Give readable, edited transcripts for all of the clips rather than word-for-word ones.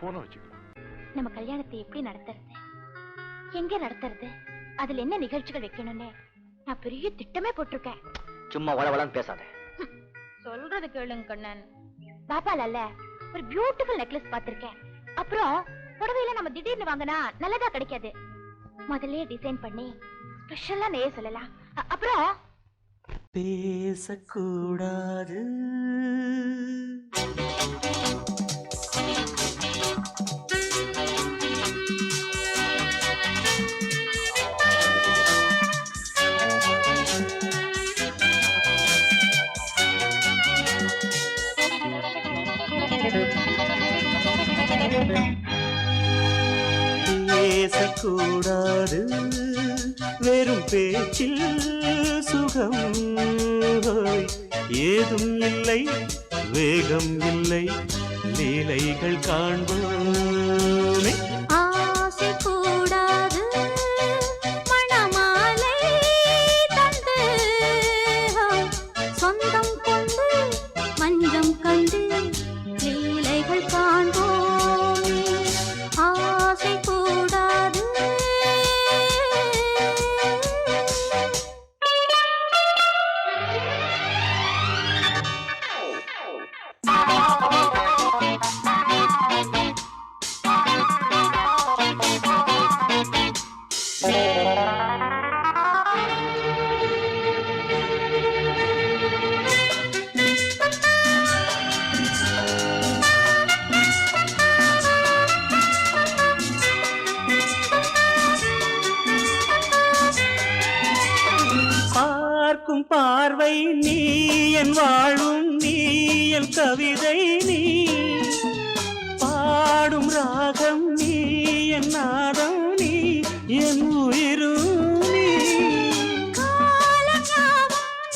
போன வச்சுக்கலாம். நம்ம கல்யாணத்தை எப்படி நடத்துறது, எங்க நடத்துறது, அதுல என்ன நிகழ்ச்சிகள் வைக்கணும்னு நான் பெரிய திட்டமே போட்டிருக்கேன். சும்மா வளவளன்னு பேசாத. சொல்றது கேளுங்க கண்ணன். பாப்பால ஒரு பியூட்டிஃபுல் நெக்லஸ் பாத்திருக்கேன். அப்புறம் புடவையில நம்ம திடீர்னு வாங்கினா நல்லதா கிடைக்காது. முதல்ல டிசைன் பண்ணி ஸ்பெஷலா நெய்ய சொல்லலாம். அப்புறம் பேசக்கூடாது, பேசக்கூடாது, வெறும் பேச்சில் சுகம் ஏதும் இல்லை, வேகம் இல்லை, லீலைகள் காண்போமே. ஆசை கூடாது, மணமாலை தந்து சொந்தம் கொண்டு மஞ்சம் கண்டு லீலைகள் காண்போமே. ஆசை கூடாது. பார்க்கும் பார்வை நீ, என் வாழும் நீ, என் கவிதை நீ, பாடும் ராகம் நீ, என் நாதம் நீ, என் உயிரும் நீ.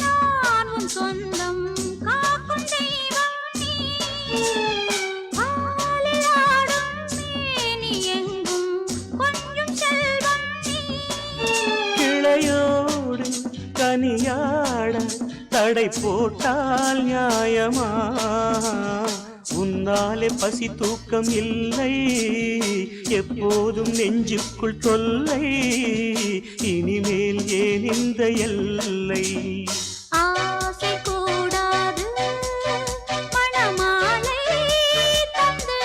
நான் உன் சொந்தம் காக்கும் தெய்வம் நீ. ஆலில் ஆடும் மேனி எங்கும் கொஞ்சம் செல்வம் நீ. கிளையோடு கனியாட தடை போட்டால் நியாயமா? உன்னாலே பசி தூக்கம் இல்லை, எப்போதும் நெஞ்சுக்குள் தொல்லை, இனிமேல் ஏன் இந்த எல்லை? ஆசை கூடாது, மணமாலை தந்து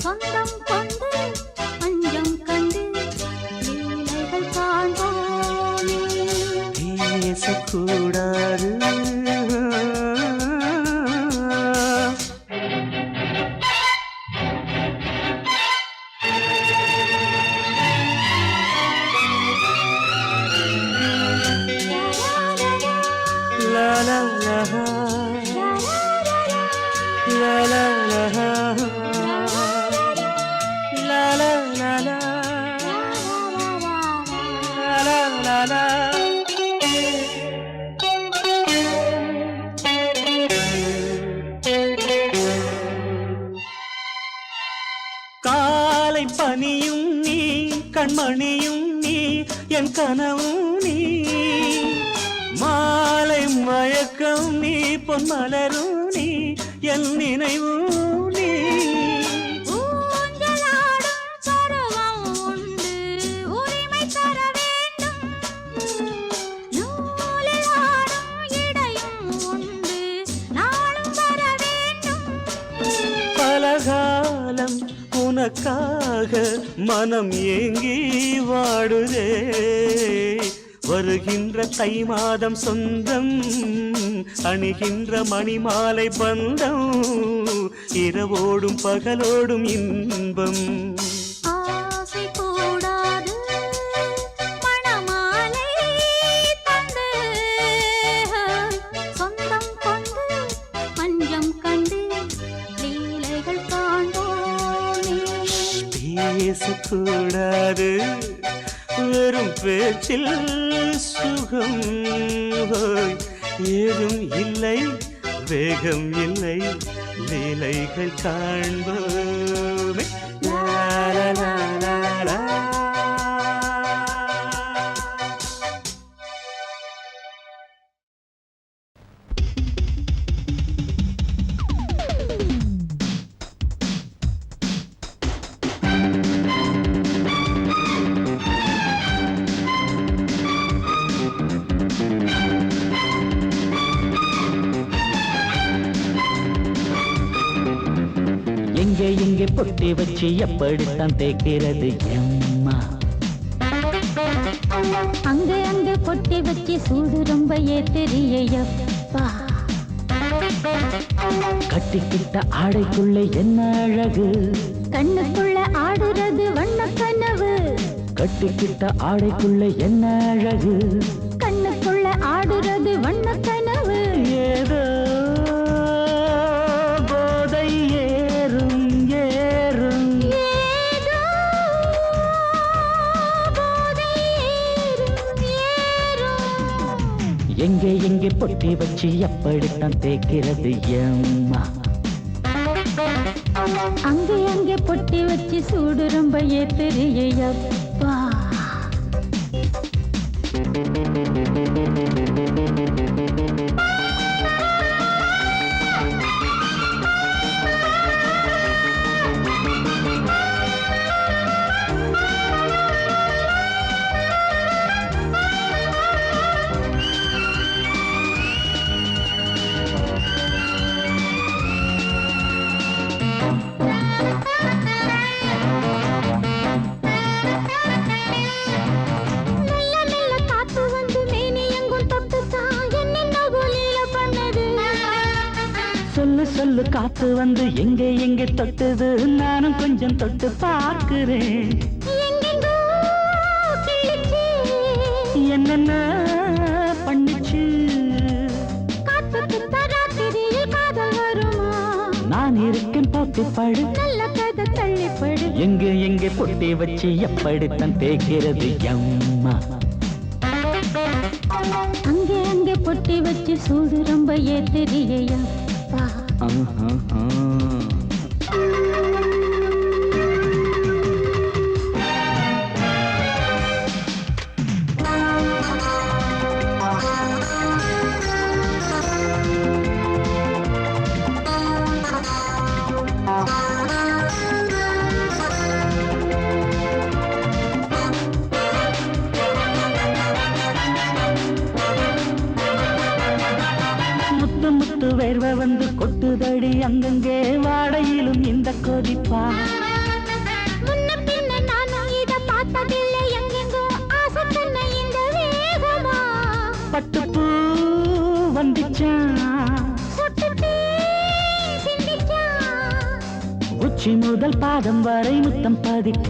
சொந்தம் கொண்டு மஞ்சம் கண்டு லீலைகள் காண்போமே. பேசக்கூடாது, la la la la la la la la la la la la la. காலை பனியும் நீ, கண்மணியும் நீ, என் கனவும் நீ, மாலை மயக்கம் நீ, பொன்மலரும் நீ, என் நினைவும் நீ. ஊஞ்சலாடும் பருவம் உண்டு, உரிமை தர வேண்டும். நூலில் ஆடும் இடையும் உண்டு, நாளும் வர வேண்டும். பலகாலம் உனக்காக மனம் ஏங்கி வாடுதே, வருகின்ற தை மாதம் சொந்தம், அணிகின்ற மணிமாலை பந்தம், இரவோடும் பகலோடும் இன்பம். ஆசை கூடாது, மணமாலை தந்து சொந்தம் கொண்டு மஞ்சம் கண்டு லீலைகள் காண்போமே. பேசக்கூடாது, வெறும் பேச்சில் சுகம் ஏதும் இல்லை, வேகம் இல்லை, லீலைகள் காண்போமே. லா லா லா லா லா. எங்கே பொட்டி வச்சு எப்படித்தான் தேய்க்கிறது எம்மா? அங்க அங்க பொட்டி வச்சு சூடு ரொம்ப ஏத்தெரியப்பா. கட்டிக்கிட்ட ஆடைக்குள்ள என்ன அழகு, கண்ணுக்குள்ள ஆடுறது வண்ண கனவு. கட்டிக்கிட்ட ஆடைக்குள்ள என்ன அழகு, கண்ணுக்குள்ள ஆடுறது வண்ண கனவு. ஏதோ போதை ஏறும் ஏறும், ஏதோ போதை ஏறும் ஏறும். எங்கே எங்கே பொட்டி வச்சு எப்படித்தான் தேய்க்கிறது எம்மா? அங்கே அங்கே பொட்டி வச்சு சூடு ரொம்ப ஏத்தெரியப்பா. சொல்லு சொல்லு காத்து வந்து எங்கே எங்கே தொட்டுது, நானும் கொஞ்சம் தொட்டு பார்க்கிறேன். என்னென்ன பண்ணிச்சு, நான் இருக்கேன் பார்த்து படு, நல்ல கதை தள்ளிப்படு. எங்கே எங்கே பொட்டி வச்சு எப்படித்தான் தேய்க்கிறது எம்மா? அங்கே அங்கே பொட்டி வச்சு சூடு ரொம்ப ஏத்தெரியப்பா. முத்து முத்து வேர்வை வந்து கொட்டுதடி அங்கங்கே, வாடையிலும் இந்த கொதிப்பா. முன்ன பின்ன நானும் இத பார்த்ததில்லை, எங்கெங்கோ ஆசை தன்னை இந்த வேகமா. பட்டுப்பூ வந்துச்சா, சுட்டுட்டே சிந்திச்சா. உச்சி முதல் பாதம் வரை முத்தம் பதிக்க,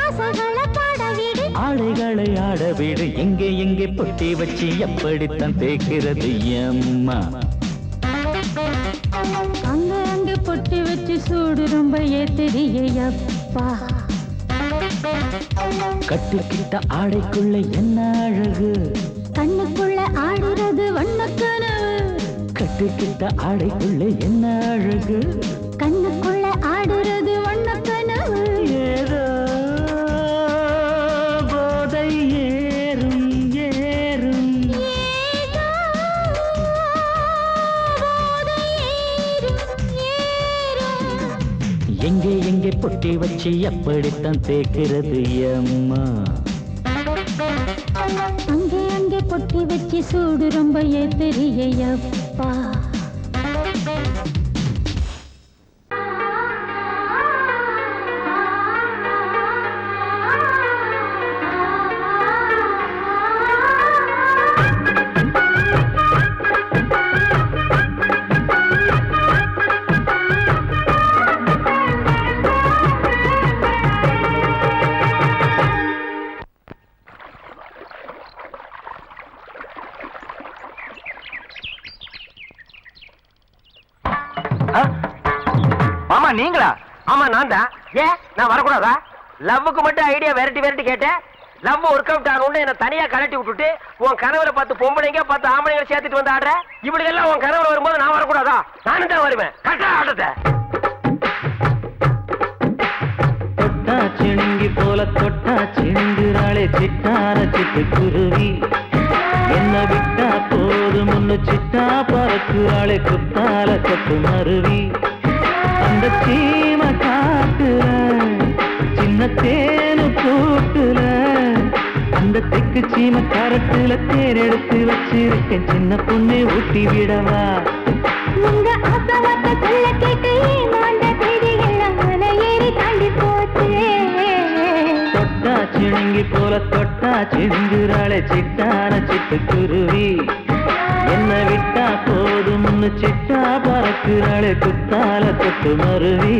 ஆசைகளை பாட விடு, ஆடைகளை ஆட விடு. எங்கே எங்கே பொட்டி வச்சு எப்படித்தான் தேய்க்கிறது எம்மா? அங்க அங்க பொட்டி வச்சு சூடு ரொம்ப ஏத்தெரியப்பா. கட்டிக்கிட்ட ஆடைக்குள்ள என்ன அழகு, கண்ணுக்குள்ள ஆடுறது வண்ண கனவு. கட்டிக்கிட்ட ஆடைக்குள்ள என்ன அழகு, கண்ணுக்குள்ள ஆடுறது வண்ண கனவு. ஏதோ போதை ஏறும் ஏறும், ஏதோ போதை ஏறும் ஏறும். எங்கே எங்கே பொட்டி வச்சு எப்படித்தான் தேய்க்கிறது எம்மா? அங்கே அங்கே பொட்டி வச்சு சூடு ரொம்ப ஏத்தெரியப்பா. மாமா நீங்களா? ஆமா நான் தான். ஏன் நான் வரக்கூடாதா? லவ்வுக்கு மட்டும் ஐடியா வெரைட்டி வெரைட்டி கேட்டேன். லவ் ஒர்க் அவுட் ஆகணும்னு என்ன தனியா கலட்டி விட்டுட்டு உன் கனவுல 10 பொம்பளைங்க 10 ஆம்பளைங்களை சேர்த்துட்டு வந்து ஆடுற. இப்படி எல்லாம் உன் கனவுல வரும்போது நான் வரக்கூடாதா? நானும் தான் வருவேன். கரெக்டா ஆடுறத தொட்டா சிணுங்கி போல தொட்டா சிணுங்குறாளே சிட்டார சிட்டுக்குருவி, என்ன விட்டா போதும் முன்னு சிட்டா பறக்குறாளே குத்தால கொத்து மருவி. அந்த சீம காட்டுல சின்ன தேனு கூட்டுல, அந்த தெக்கு சீம கரட்டுல தேர் எடுத்து வச்சிருக்கேன் சின்ன பொண்ணு ஊட்டி விடவா. உங்க ஆசவாக்க சொல்ல கேட்டு ஏமாண்ட செய்தி எல்லாம் சிணுங்கி போல தொட்டா சிந்துறாளே சிட்டான சிட்டுக்குருவி என்ன விட்டா போதும்னு சிட்டா பறக்குறாளே குத்தால கொத்து மருவி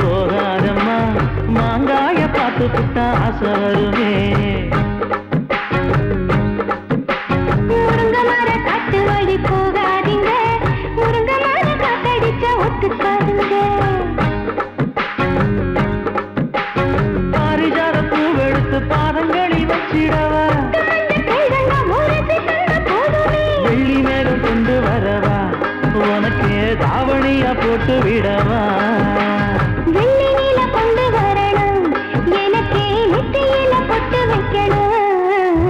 போகாதம்மா மாங்காய பார்த்து புட்டா ஆசை வருமே முருங்க மர காட்டு வழி போகாதீங்க முருங்க மர காத்தடிச்ச ஒத்துக்காதுங்க பாரிஜாத பூவெடுத்து பாதங்களில் வச்சிடவா வெள்ளி மேலும் கொண்டு வரவா உனக்கு தாவணியா போட்டு விடவா வெள்ளி நீல கொண்டு வரணும் எனக்கு நெத்தியில பொட்டு வைக்கணும்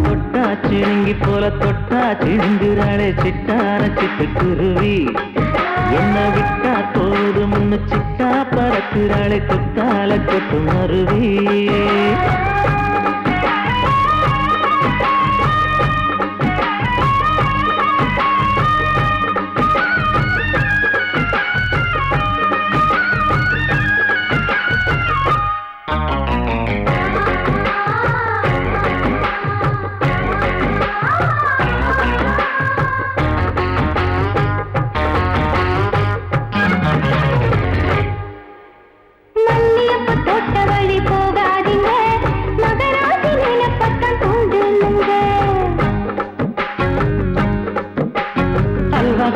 தொட்டா சிணுங்கி போல தொட்டா சிணுங்குறாளே சிட்டான சிட்டுக்குருவி என்ன விட்டா போதும்னு சிட்டா பறக்குறாளே குத்தால கொத்து மருவி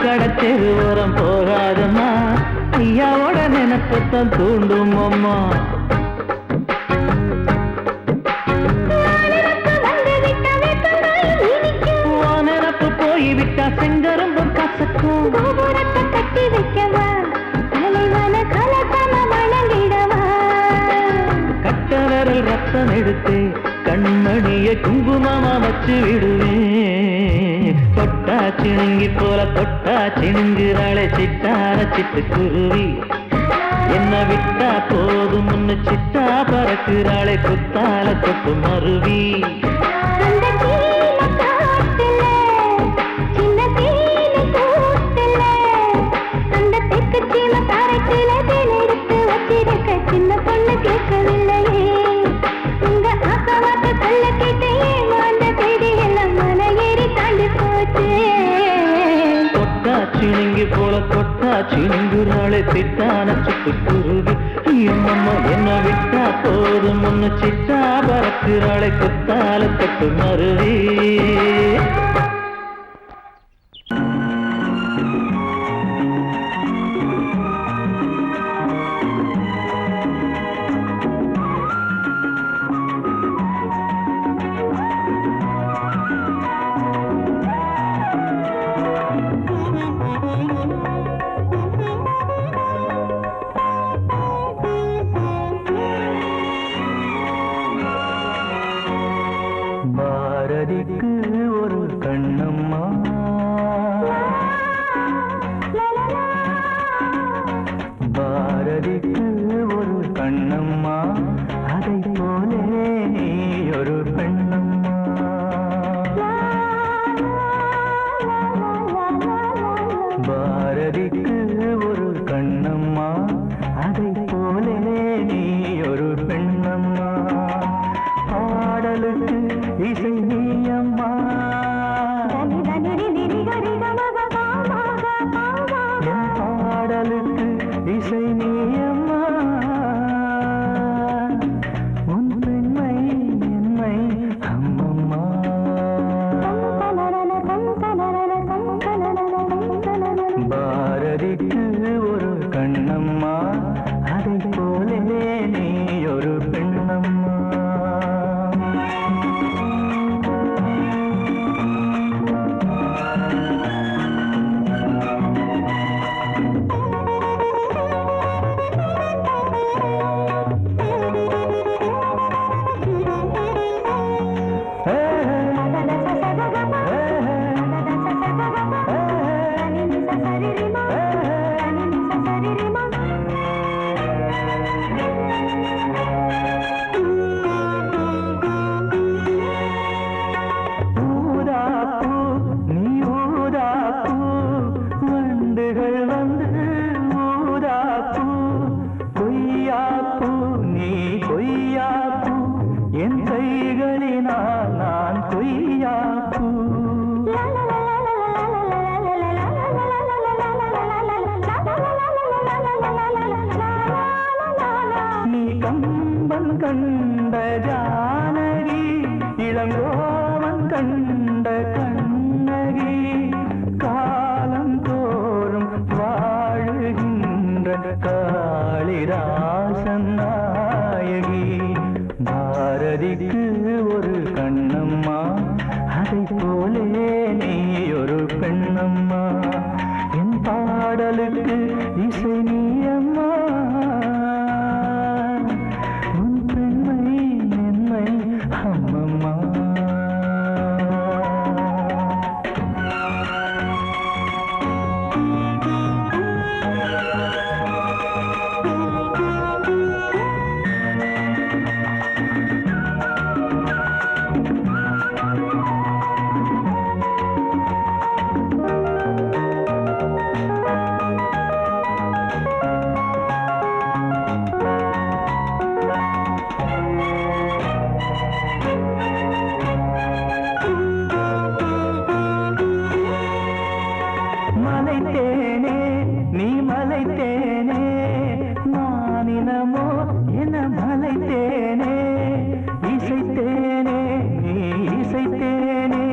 கடத்தெரு ஓரம் போகாதம்மா ஐயாவோட நினைப்பத்தான் தூண்டும் அம்மா நினப்பு போய்விட்டா செங்கரும்பு கசக்கும் கட்டி வைக்கவா தலைவன கலத்தம வணங்கிடவா கட்ட விரல் ரத்தம் எடுத்து கண்மணிய குங்குமமா வச்சு விடுவேன் தொட்டா சிணுங்கி போல தொட்டா சிணுங்குறாளே சிட்டான சிட்டுக்குருவி என்ன விட்டா போதும்னு சிட்டா பறக்குறாளே குத்தால கொத்து மருவி சின்ன பொண்ணு கேட்கவில்லையே உங்க ஆசவாக்க சொல்ல கேட்டே மாண்ட தேடி எல்லாம் மன ஏறி தாண்டி போச்சு தொட்டா சிணுங்கி போல தொட்டா சிணுங்குறாளே சிட்டான சிட்டுக்குருவி அம்மம்மா என்ன விட்டா போதும் ஒன்னு சிட்டா பறக்குறாளே குத்தால கொத்து மருவி பாரதிக்கு ஒரு கண்ணம்மா பாரதிக்கு ஒரு கண்ணம்மா அதை போலே நீ ஒரு பெண்ணம்மா பாரதிக்கு ஒரு கண்ணம்மா அதை போலே நீ ஒரு பெண்ணம்மா பாடலுக்கு இசை நீயம்மா பாடலுக்கு இசை நீயம்மா உன் பெண்மை என்னை அம்மம்மா பாரதிக்கு ஒரு கண்ணம்மா அதை போலே நீ ஒரு பெண்ணம்மா ஊதாப்பூ நீ ஊதாப்பூ வண்டுகள் வந்து ஊதாப்பூ கொய்யாப்பூ நீ கொய்யாப்பூ என் கைகளினால் நான் கொய்யாப்பூ நீ கம்பன் கண்ட ஜானகி இளங்கோவன் கண்ட கண்ணகி காலம் தோறும் வாழுகின்ற காளிதாசன் நாயகி பாரதிக்கு ஒரு கண்ணம்மா அதை போலே நீ ஒரு பெண்ணம்மா என் பாடலுக்கு இசை நீ அம்மா உன் பெண்மை மென்மை அம்மம்மா மலைத்தேனே நீ மலைத்தேனே நானினமோ என மலைத்தேனே இசைத்தேனே நீ இசைத்தேனே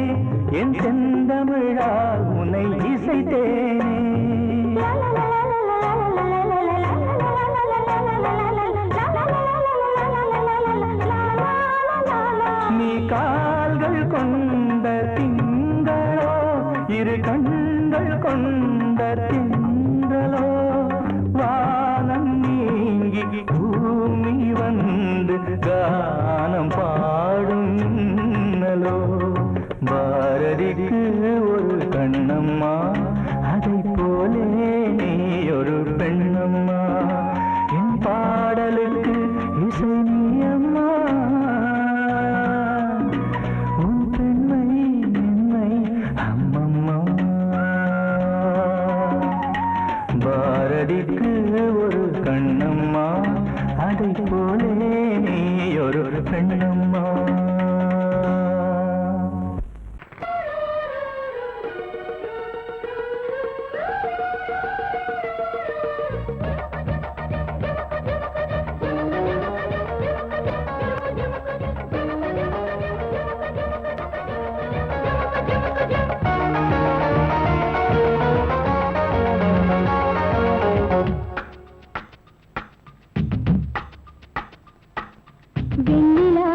என் செந்தமிழால் உன்னை இசைத்தேனே நீ கால்கள் கொண்ட திங்களோ இரு கண்கள் கொண்ட திங்களோ வானம் நீங்கி பூமி வந்து கானம் பாடும் மின்னலோ பாரதிக்கு ஒரு கண்ணம்மா அதை போலே நீ ஒரு பெண்ணம்மா என் பாடலுக்கு இசை நீ அம்மா உன் பெண்மை மென்மை அம்மம்மா பாரதிக்கு ஒரு கண்ணம்மா அதை போலே நீ ஒரு பெண்ணம்மா வெண்ணிலா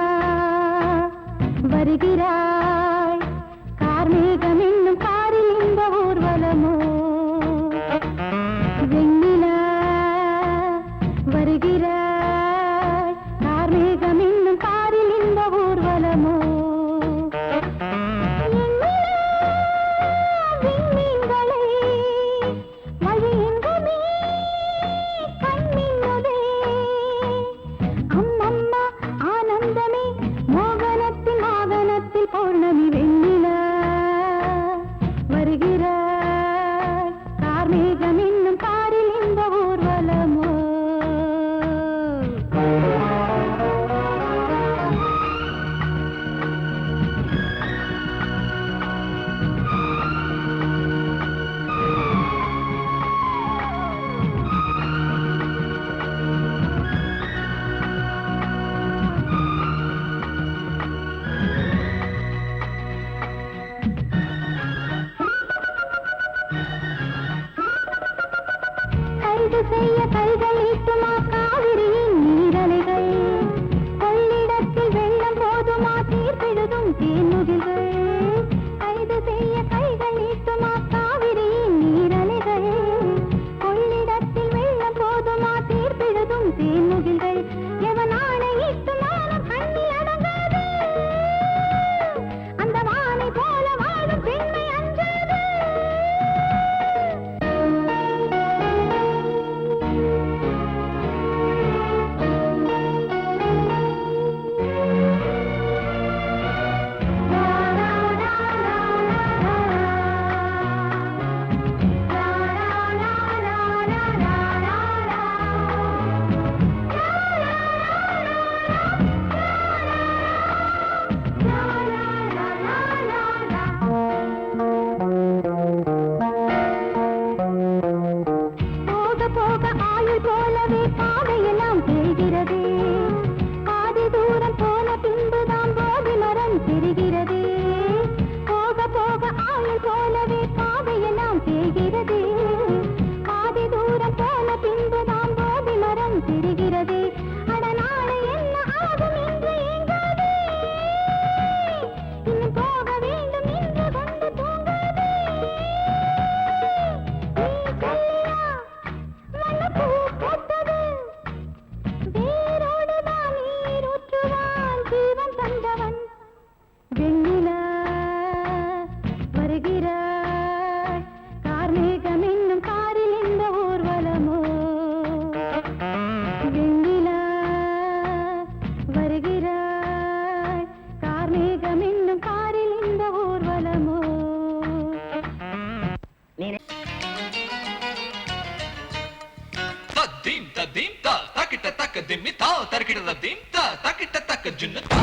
திம்மி தா தர்க்கிட்ட திம் தா தக்கிட்ட தக்க ஜுன்னு தா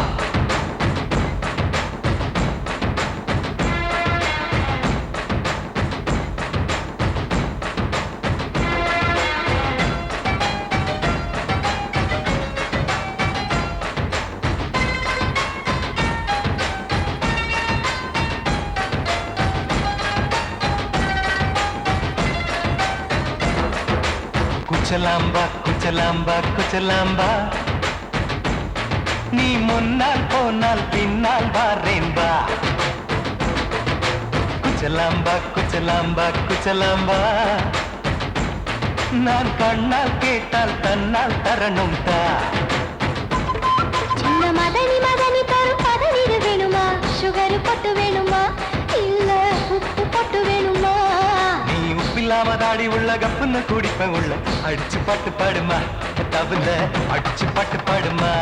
குச்சலாம்பா குச்சலாம்பா குச்சலாம்பா நீ முன்னால் போனால் பின்னால் வாரேன்பா குச்சலாம்பா குச்சலாம்பா குச்சலாம்பா நான் கண்ணால் கேட்டால் தன்னால் தரணும் தா சின்ன மதனி மதனி தரும் பதநீர் வேணுமா சுகர் பொட்டு வேணுமா இல்ல உப்பு பொட்டு வேணுமா நீ உப்பில்லாம தாடி உள்ள கப்புன்னு குடிப்ப உள்ள அடிச்சு பாட்டு பாடுமா தகுந்த அடிச்சு பாட்டு பாடுமா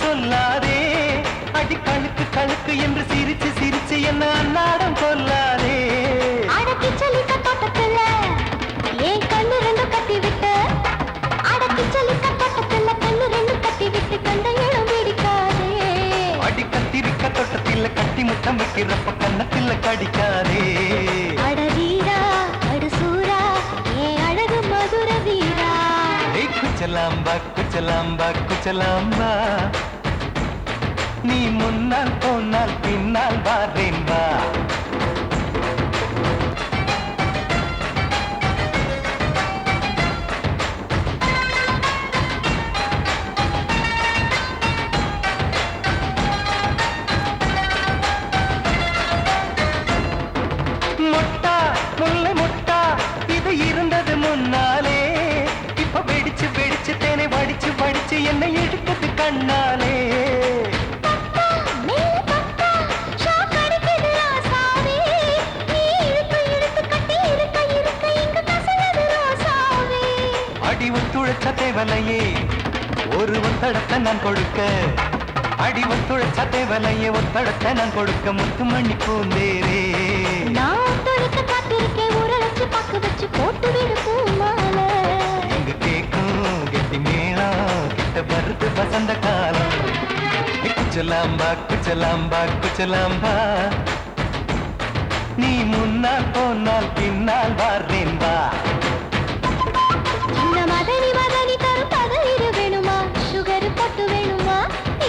சொல்லாதே அடி கழுக்கு கழுக்கு என்று சிரிச்சு சிரிச்சு என்ன அன்னாடம் கொல்லாதே அடக்கி சலிக்க தோட்டத்துல ஏன் கண்ணு ரெண்டு கட்டி விட்டு அடக்கி சலிக்க தோட்டத்துல கண்ணு ரெண்டு கட்டி விட்டு கண்ட இடம் பிடிக்காதே அடி கத்திரிக்க தோட்டத்தில் கட்டி முத்தம் வைக்கிறப்ப கண்ணத்தில் கடிக்காதே அட வீரா அடு சூரா ஏன் அழகு மதுர வீரா குச்சலாம்பா குச்சலாம்பா குச்சலாம்பா நீ முன்னால் போனால் பின்னால் வாரேன்பா மொட்டா முல்லை மொட்டா இது இருந்தது முன்னாலே இப்ப வெடிச்சு வெடிச்சு தேனை வடிச்சு வடிச்சு என்னை எடுத்தது கண்ணாலே அடி ஒத்துழைச்ச தேவலையே ஒரு ஒத்தடத்தை நான் கொடுக்க அடி ஒத்துழைச்ச தேவலையே ஒத்தடத்தை நான் கொடுக்க முத்துமணி பூந்தேரே நான் தொழிக்க காத்திருக்கேன் உரளைச்சு பக்கு வச்சு போட்டு விடு பூமால எங்க கேக்கும் கெட்டி மேளம் கிட்ட வருது வசந்த காலம் குச்சலாம்பா குச்சலாம்பா குச்சலாம்பா நீ முன்னால் போனால் பின்னால் வாரேன்பா சின்ன மதனி மதனி தரும் பதநீர் வேணுமா சுகர் பொட்டு வேணுமா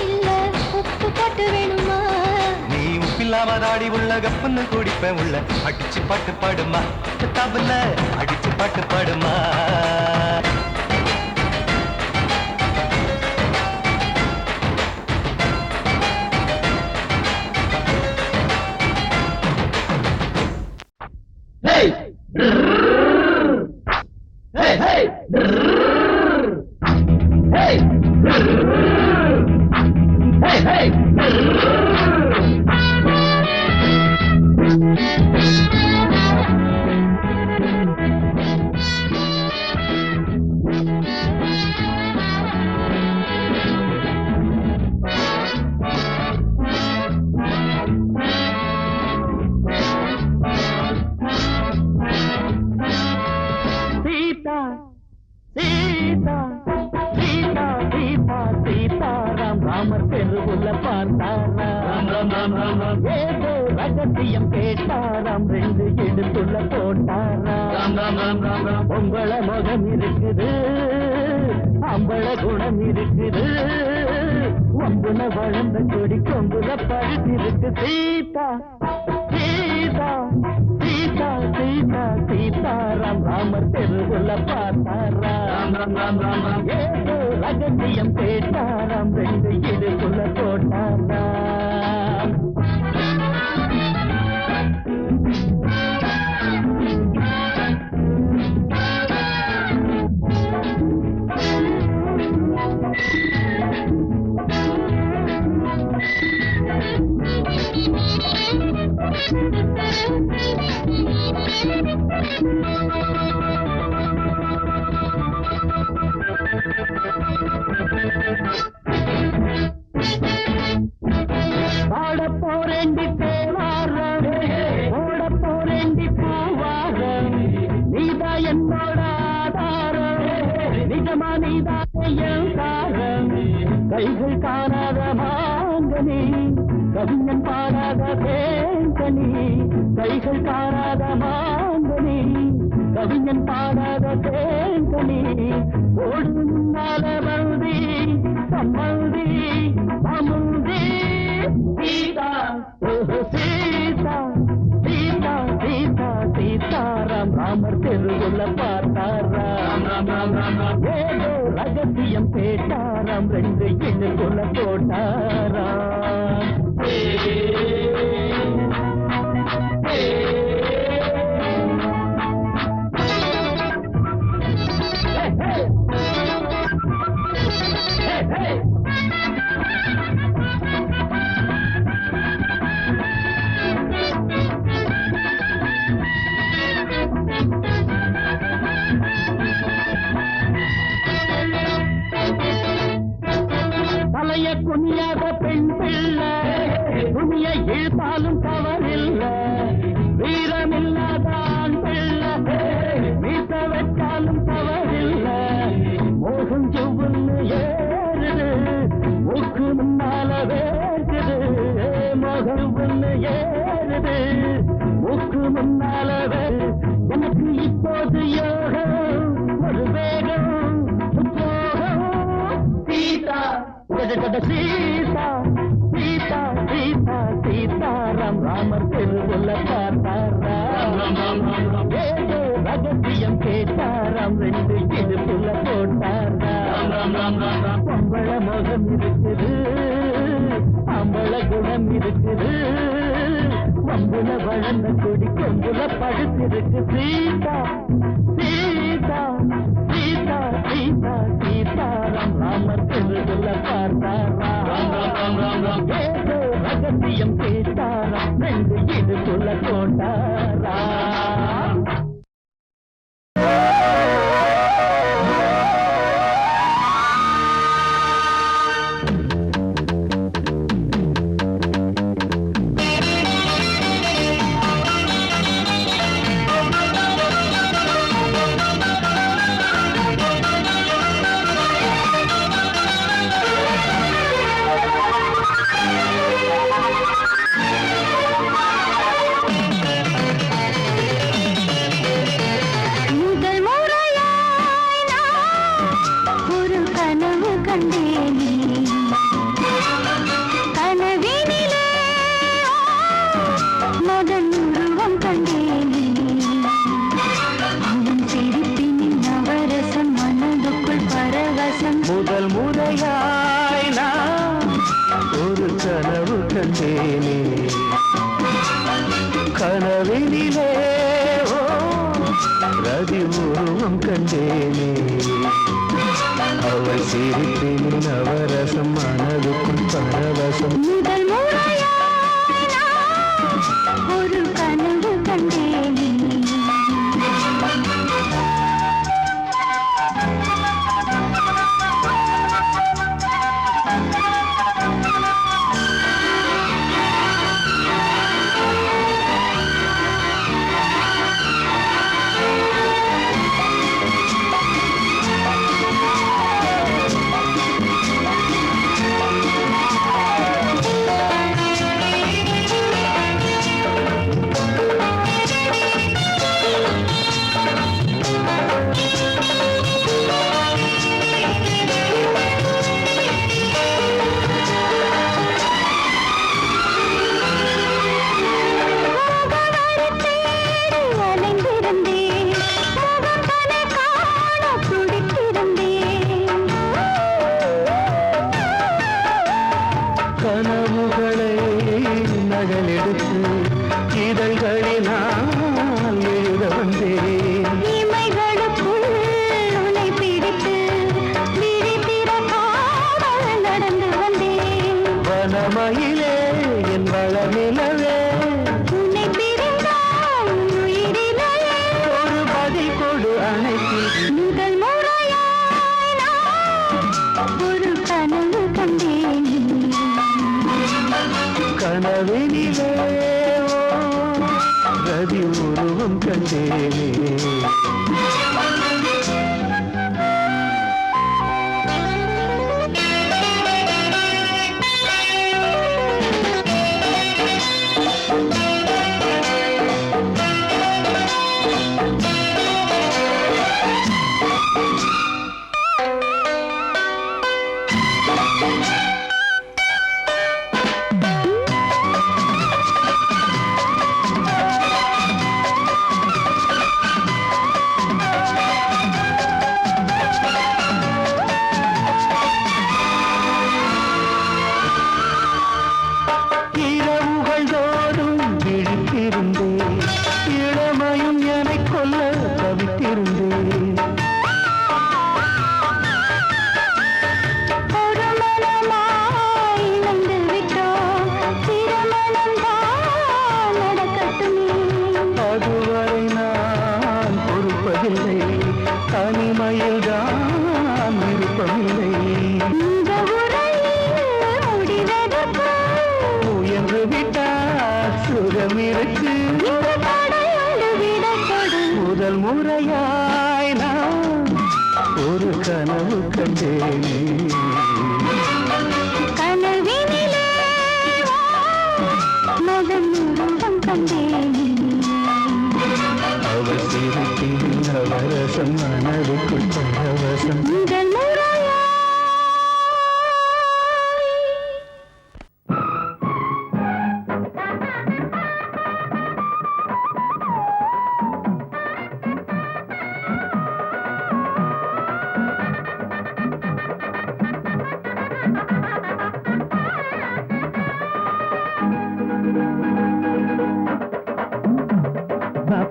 இல்ல உப்பு பொட்டு வேணுமா நீ உப்பில்லாம தாடி உள்ள கப்புன்னு குடிப்ப உள்ள அடிச்சு பாட்டு பாடுமா தபல அடிச்சு பாட்டு பாடுமா ரகசியம் கேட்டாராம் ரெண்டு எடுத்துள்ள போட்டாராம் பொங்கல முகம் இருக்குது அம்பள குணம் இருக்குது ஒம்புல வளர்ந்த கொடி கொங்குல பழுத்திருக்கு சீதா சீதா சீதா சீதா சீதா சீதாராம் ராமர் தெருவுல பார்த்தாராம் ஏதோ ரகசியம் கேட்டாராம் ரெண்டு இடுக்குள்ள போட்டாராம் பாட போரேண்டி தேவாரம் ஓட போரேண்டி பூவாரம் நீதா என்னோட ஆதாரம் நிஜமா நீதா என் தாரம் கைகள் காணாத மாங்கனி கவிஞன் பாடாத தேங்கனி கைகள் காணாத மாங்கனி கவிஞன் பாடாத தேங்கனி ஓடும் நாளவந்தி சம்மந்தி அமுந்தி சீதா சீதா சீதா சீதா சீதாராம் ராமர் தெருவுல பார்த்தாராம் ஏதோ ரகசியம் கேட்டாராம் ரெண்டு இடுக்குள்ள போட்டாராம் தலைய குனியாத பெண் பிள்ளை துணிய இழுத்தாலும் தவறில்ல வீரமில்லாத ஆண் பிள்ளை மீச வச்சாலும் தவறில்ல மோகம் செவ்வுன்னு ஏறுது மூக்கு முன்னால வேர்க்குது மோகம் ஒண்ணு ஏறுது மூக்கு முன்னால எனக்கு இப்போது யோகம் ஒரு வேகம் உத்யோகம் சீதா சீதா சீதா சீதா சீதாராம் ராமர் தெருவுல பார்த்தாராம் ஏதோ ரகசியம் கேட்டாராம் ரெண்டு இடுப்புல போட்டாராம் பொம்பள முகம் இருக்குது அம்பள குணம் இருக்குது வம்புல வளர்ந்த கொடி கொம்புல படுத்திருக்கு சீதா சீதா சீதா சீதா சீதாராம் ராமர் தெருவுல பார்த்தாராம் ஏதோ ரகசியம் கேட்டாராம் ரெண்டு இடுக்குள்ள போட்டாராம் முதல் முறையாய் நான் ஒரு கனவு கண்டேனே கனவினிலே ரதி உருவம் கண்டேனே அவள் சிரிப்பின் நவரசம் மனதுக்குள் பரவசம் முதல் முறையாய் நான் ஒரு கனவு கண்டேனே இளமையிலே என் வளநிலவே உன்னை பிரிந்தால் உயிரிலே ஒரு பதில் கொடு அணைத்தில் முதல் முறையாய் நான் ஒரு கனவு கண்டேன் கனவினிலே ரதி உருவம் கண்டேனே இளமையும் என்னை கொல்ல தவித்திருந்தேன் ஒரு மனமாய் இணைந்து விட்டோம் திருமணம் தான் நடக்கட்டுமே அதுவரை நான் பொறுப்பதில்லை தனிமையில் தான் விருப்பமில்லை இந்த உரையில் முடிவதற்கு முயன்று விட்டால் சுகம் இருக்கு இந்த தடையோடு விடப்படு முதல் முறையாய் நான் ஒரு கனவு கண்டேனே கனவினிலே மகன் உருவம் கண்டேன் அவள் சிரிப்பின் நவரசம் மனதுக்குள் பரவசம் முதல் முறையாய்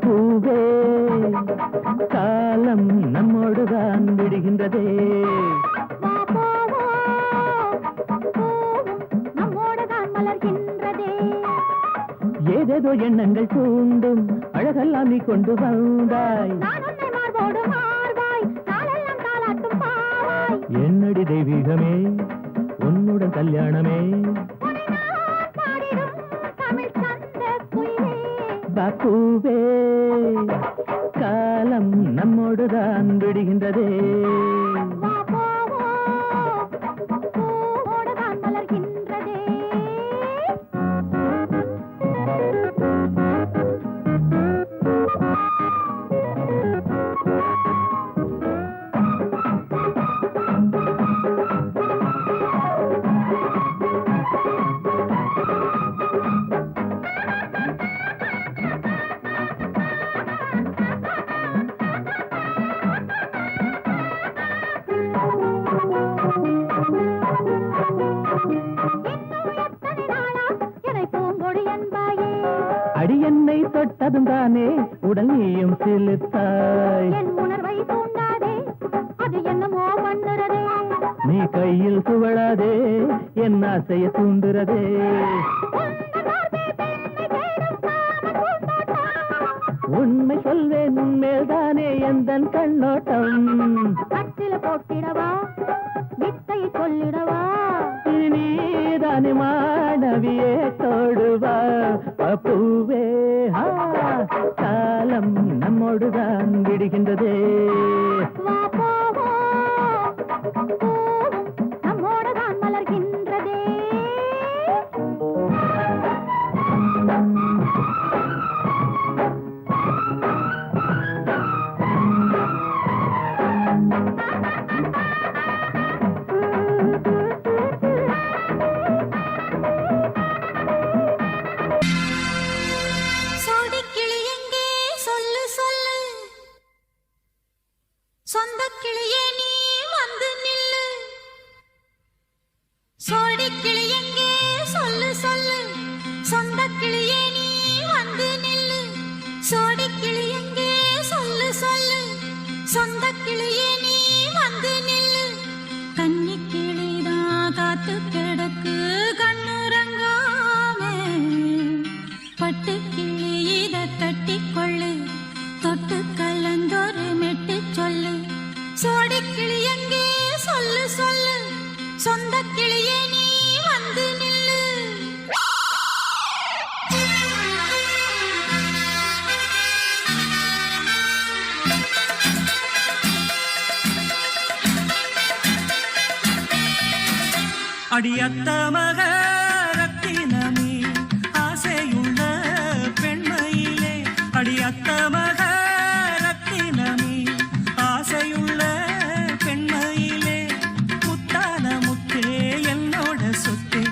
பூவே காலம் நம்மோடுதான் விடுகின்றதே வா போவோம் நம்மோடுதான் மலர்கின்றதே ஏதேதோ எண்ணங்கள் தூண்டும் அழகெல்லாம் நீ கொண்டு வந்தாய் நான் உன்னை மார்போடு மார்பாய் நாளெல்லாம் தாலாட்டும் பாவாய் என்னடி தெய்வீகமே உன்னுடன் கல்யாணமே உன்னை நான் பாடிடும் தமிழ் சந்த குயிலே பூவே காலம் நம்மோடுதான் விடுகின்றதே வா போவோம் பூவோடுதான் மலர்கின்றதே அடி என்னை தொட்டதும் தானே உடல் நீயும் சிலிர்த்தாய் என் உணர்வை தூண்டாதே அது என்னமோ பண்ணுறதே நீ கையில் துவளாதே என் ஆசையை தூண்டுறதே உண்மை சொல்வேன் மேல்தானே எந்தன் கண்ணோட்டம் கட்டில போட்டிடவா வித்தை சொல்லிடவா நீதானே மாணவியே தோடுவா பூவே காலம் நம்மோடுதான் விடுகின்றதே வா போவோம் பூவும் நம்மோடுதான் மலர்கின்றதே சோடிக்கிளி எங்கே சொல்லு சொல்லு சொந்த கிளியே நீ வந்து நில்லு சோடிக்கிளி எங்கே சொல்லு சொல்லு சொந்த கிளியே நீ வந்து நில்லு சோடிக்கிளி எங்கே சொல்லு சொல்லு சொந்த கிளியே நீ வந்து நில்லு கன்னி கிளிதான் காத்து கிடக்கு கண்ணுற சோடி கிளி எங்கே சொல்லு சொல்லு சொந்த கிளியே நீ வந்து நில்லு அடியத்த மக ரத்தினமே ஆசையுள்ள பெண்மையிலே அடியத்த மக ரத்தினமே ஆசையுள்ள பெண்மையிலே முத்தான முத்தே என்னோட சொத்தே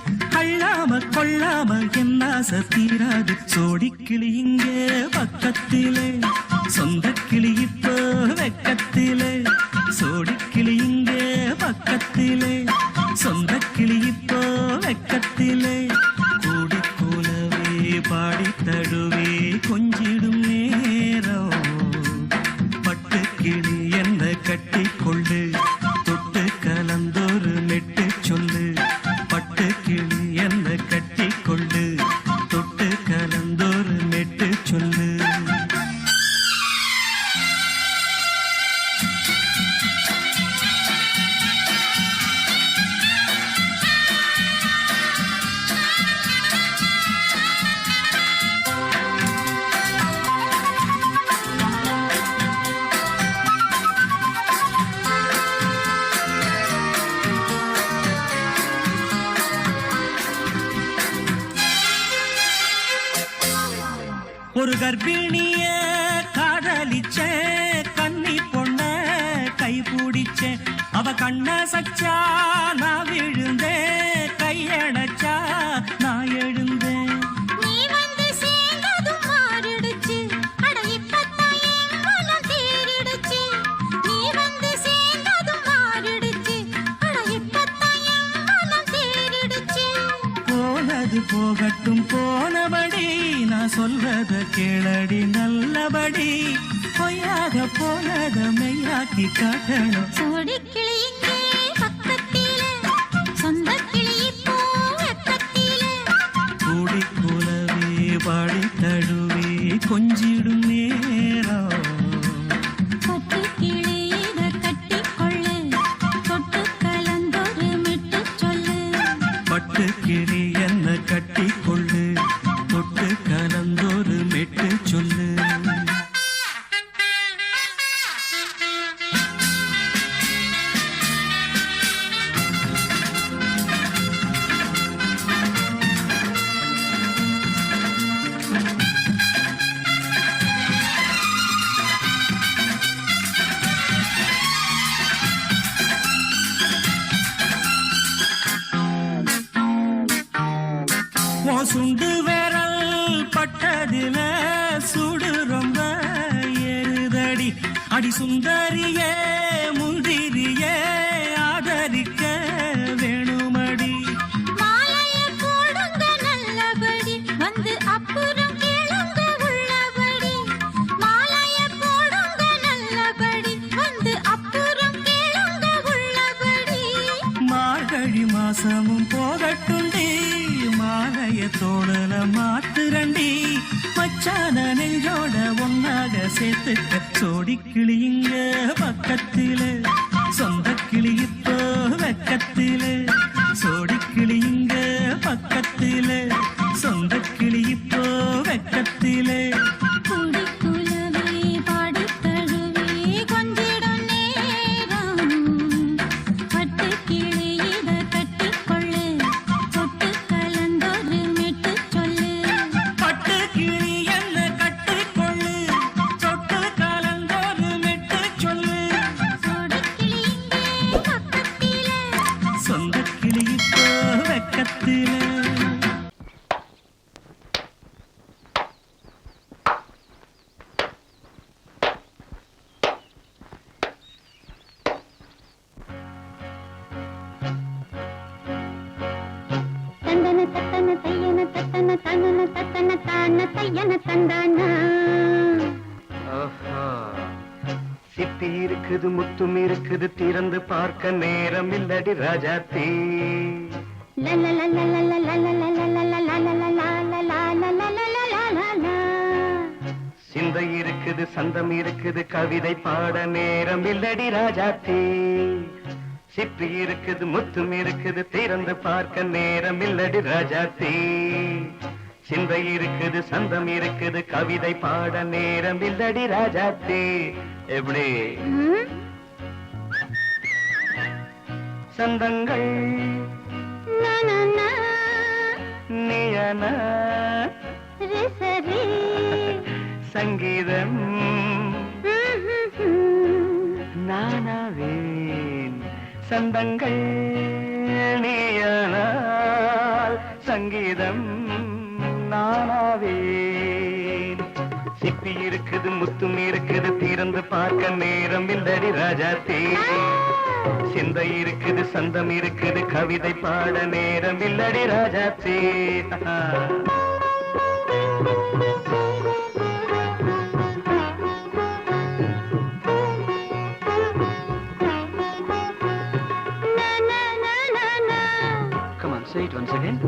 அள்ளாம கொள்ளாம என்ன தீராது சோடிக்கிளி இங்கே பக்கத்திலே சொந்த கிளி இப்போ வெக்கத்திலே சோடிக்கிளி இங்கே பக்கத்திலே சொந்த கிளி இப்போ வெக்கத்திலே கூடி போலவே பாடி தழுவே கொஞ்சிடும் நேரம் பட்டு கிளி என்ன கட்டி கொண்டு தொட்டு கலந்தொரு நெட்டு சொல்லு பட்டு கிளி என்ன கட்டி கொண்டு தொட்டு கலந்தொரு நெட்டு சொல்லு ஒரு கர்ப்பிணிய காதலிச்ச கண்ணி பொண்ண கை பிடிச்ச அவ கண்ண சச்சா நான் விழுந்தேன் கையடைச்சா நான் எழுந்தேன் நீ வந்து சேர்ந்ததும் மாறிடுச்சு அட இப்பத்தான் என் மனம் தேறிடுச்சு நீ வந்து சேர்ந்ததும் மாறிடுச்சு அட இப்பத்தான் என் மனம் தேறிடுச்சு போனது போகட்டும் போனபடி நான் சொல்றத கேளடி நல்லபடி பொய்யாக போனத மெய்யாக்கி காட்டணும் சோடி கிளி இங்கே பக்கத்திலே சொந்த கிளி இப்போ வெக்கத்திலே கூடி போலவே பாடி தழுவே கொஞ்சிடும் நேரம் பட்டு கிளி இத கட்டிக்கொள்ளு தொட்டு கலந்தொரு மிட்டு சொல்லு பட்டு கிளி என்ன கட்டி கொள்ளு தொட்டு கலந்தொரு மெட்டு சொல்லு உன் சுண்டு விரல் பட்டதில சுடு ரொம்ப ஏறுதடி அடி சுந்தரியே முந்திரியே ஆதரிக்க வேணுமடி மாலைய போடுங்க நல்லபடி வந்து அப்புறம் கேளுங்க உள்ளபடி மாலைய போடுங்க நல்லபடி வந்து அப்புறம் கேளுங்க உள்ளபடி மார்கழி மாசமும் போகட்டுண்டி மாலைய தோழல மாத்துரண்டி மச்சான நெஞ்சோட ஒன்னாக சேர்த்துக்க சோடி கிளியுங்க பக்கத்திலே சொந்த கிளி இப்போ வெக்கத்திலே சோடி கிளியுங்க பக்கத்திலே சொந்த கிளி இப்போ வெக்கத்திலே கூடி குலவே பாடி தழுவே கொஞ்சிடும் நேரம் பட்டு கிளி இத கட்டிக்கொள்ளு தொட்டு கலந்தொரு மெட்டு சொல்லு பட்டு கிளி என்ன கட்டிக்கொள்ளு தொட்டு கலந்தொரு மெட்டு சொல்லு சோடி கிளி இங்கே பக்கத்திலே சொந்த கிளி இப்போ வெக்கத்திலே தந்தன தத்தன தையன தத்தன தனன தத்தன தான தையன தந்தானா சிப்பி இருக்குது முத்தும் இருக்குது திறந்து பார்க்க நேரம் இல்லடி ராஜாத்தே சிந்தை இருக்குது சந்தம் இருக்குது கவிதை பாட நேரம் இல்லடி ராஜாத்தி சிப்பி இருக்குது முத்தும் இருக்குது திறந்து பார்க்க நேரம் இல்லடி ராஜாத்தி சிந்தை இருக்குது சந்தம் இருக்குது கவிதை பாட நேரம் இல்லடி ராஜாத்தி எப்படி சந்தங்கள் நீயன சங்கீதம் நானாவேன் சந்தங்கள் நீயானால் சங்கீதம் நானாவேன் சிப்பி இருக்குது முத்தும் இருக்குது திறந்து பார்க்க நேரம் இல்லடி ராஜாத்தே சிந்தை இருக்குது சந்தம் இருக்குது கவிதை பாட நேரம் இல்லடி ராஜாத்தே Say it once again.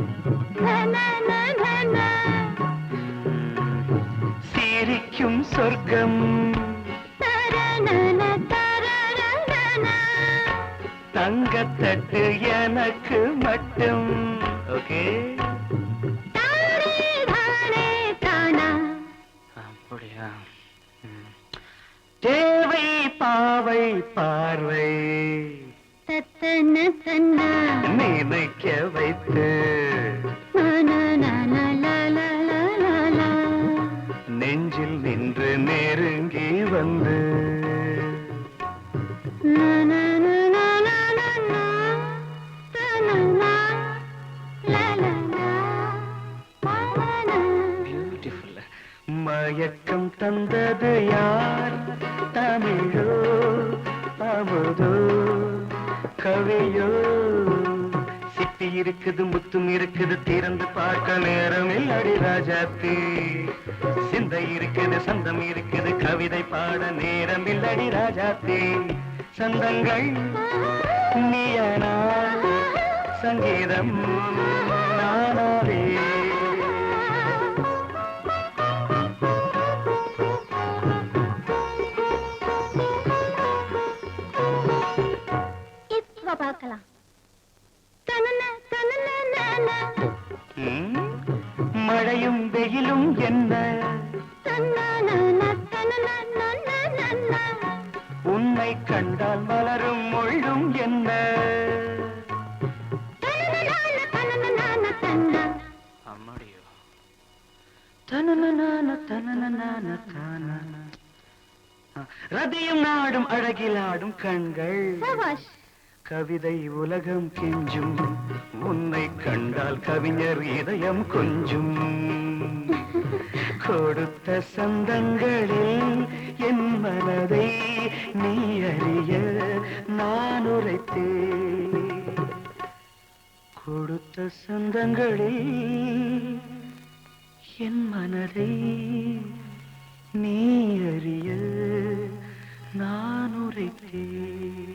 சிரிக்கும் சொர்க்கம் தங்கத்தட்டு எனக்கு மட்டும் ஓகே அப்படியா தேவை பாவை பார்வை நினைக்க வைத்து நெஞ்சில் நின்று நெருங்கி வந்து பியூட்டிஃபுல் மயக்கம் தந்தது யார் தமிழோ அமுதோ கவியோ சிப்பி இருக்குது முத்தும் இருக்குது திறந்து பார்க்க நேரம் இல்லடி ராஜாத்தி சிந்தை இருக்குது சந்தம் இருக்குது கவிதை பாட நேரம் இல்லடி ராஜாத்தி சந்தங்கள் நீயனா சங்கீதம் நானாவே பார்க்கலாம் மழையும் வெயிலும் என்ன உன்னை கண்டால் மலரும் மொழியும் என்ன அம்மாடியோ ரதியும் நாடும் அழகிலாடும் கண்கள் கவிதை உலகம் கெஞ்சும் உன்னை கண்டால் கவிஞர் இதயம் கொஞ்சும் கொடுத்த சந்தங்களில் என் மனதை நீ அறிய நான் உரைத்தேன் கொடுத்த சந்தங்களில் என் மனதை நீ அறிய நான் உரைத்தேன்